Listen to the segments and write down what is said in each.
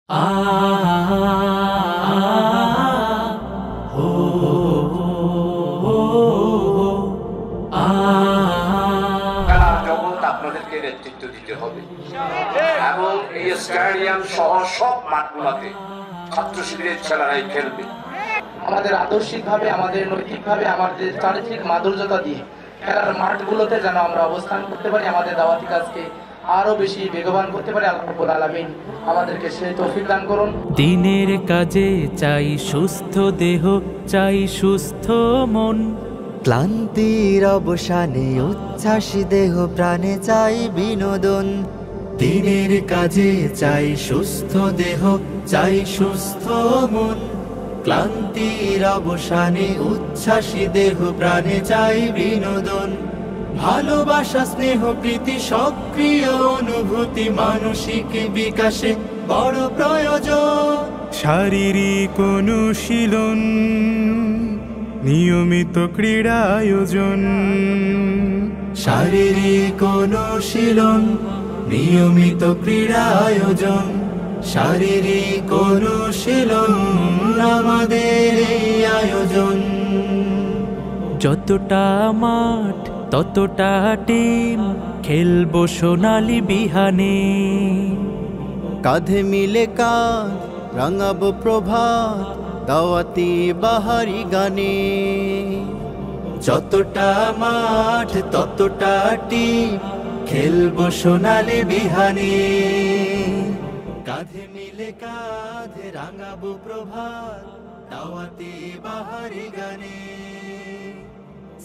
আপনাদেরকে নেতৃত্ব দিতে হবে এবং এই স্টেডিয়াম সহ সব মাঠগুলোতে ছাত্র শিবিরের ছেলেরাই খেলবে। আমাদের আদর্শিকভাবে, আমাদের নৈতিকভাবে, আমাদের চারিত্রিক মাধুর্যতা দিয়ে খেলার মাঠগুলোতে যেন আমরা অবস্থান করতে পারি, আমাদের দাওয়াতি কাজকে আরো বেশি বেগবান করতে পারি। আল্লাহ রাব্বুল আলামিন আমাদেরকে সেই তৌফিক দান করুন। দিনের কাজে চাই সুস্থ দেহ, চাই সুস্থ মন, ক্লান্তির অবসানে উচ্ছ্বাস দেহ প্রাণে চাই বিনোদন। দিনের কাজে চাই সুস্থ দেহ, চাই সুস্থ মন, ক্লান্তির অবসানে উচ্ছ্বাসী দেহ প্রাণে চাই বিনোদন। ভালোবাসা, স্নেহ, প্রীতি, সক্রিয় অনুভূতি মানসিক বিকাশে বড় প্রয়োজন। শারীরিক অনুশীলন, নিয়মিত ক্রীড়া আয়োজন। শারীরিক অনুশীলন, নিয়মিত ক্রীড়া আয়োজন। শারীরিক অনুশীলন আমাদের এই আয়োজন। যতটা মাঠ ততটা টিম, খেলবো সোনালি বিহানে। কাঁধে মিলে কাঁধ রাঙাবো প্রভাত, দাওয়াতি বাহারি গানে। যতটা মাঠ ততটা টিম, খেলবো সোনালি বিহানে। কাঁধে মিলে কাঁধ রাঙাবো প্রভাত, দাওয়াতি বাহারি গানে।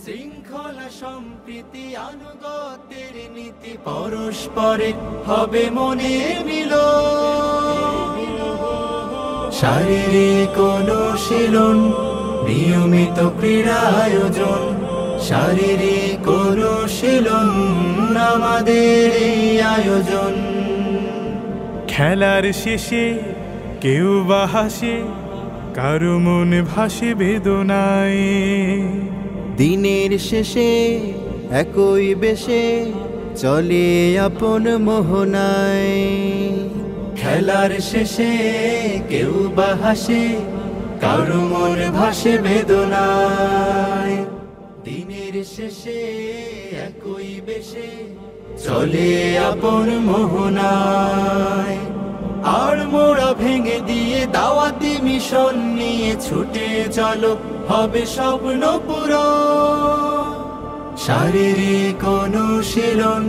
শৃঙ্খলা, সম্প্রীতি, আনুগত্যের নীতি, পরস্পরে হবে মনে মিল। শারীরিক অনুশীলন, নিয়মিত ক্রীড়া আয়োজন। শারীরিক অনুশীলন আমাদের এই আয়োজন। খেলার শেষে কেউ বা হাসে, কারো মন ভাসে বেদনায়। দিনের শেষে একই বেশে চলে আপন মোহনায়। খেলার শেষে কেউ বা হাসে, কারো মন ভাসে বেদনায়। দিনের শেষে একই বেশে চলে আপন মোহনায়। আর মোড়া ভেঙে দিয়ে দাওয়াতি মিশন নিয়ে ছুটে চলো, হবে স্বপ্ন পূরণ। শারীরিক অনুশীলন,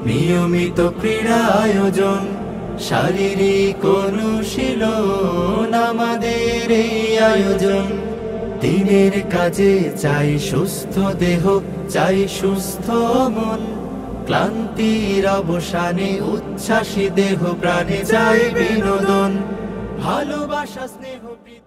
নিয়মিত ক্রীড়া আয়োজন। শারীরিক অনুশীলন আমাদের এই আয়োজন। দিনের কাজে চাই সুস্থ দেহ, চাই সুস্থ মন, ক্লান্তির অবসানে উচ্ছ্বাসী দেহ প্রাণে চাই বিনোদন। ভালোবাসা, স্নেহ, প্রীতি।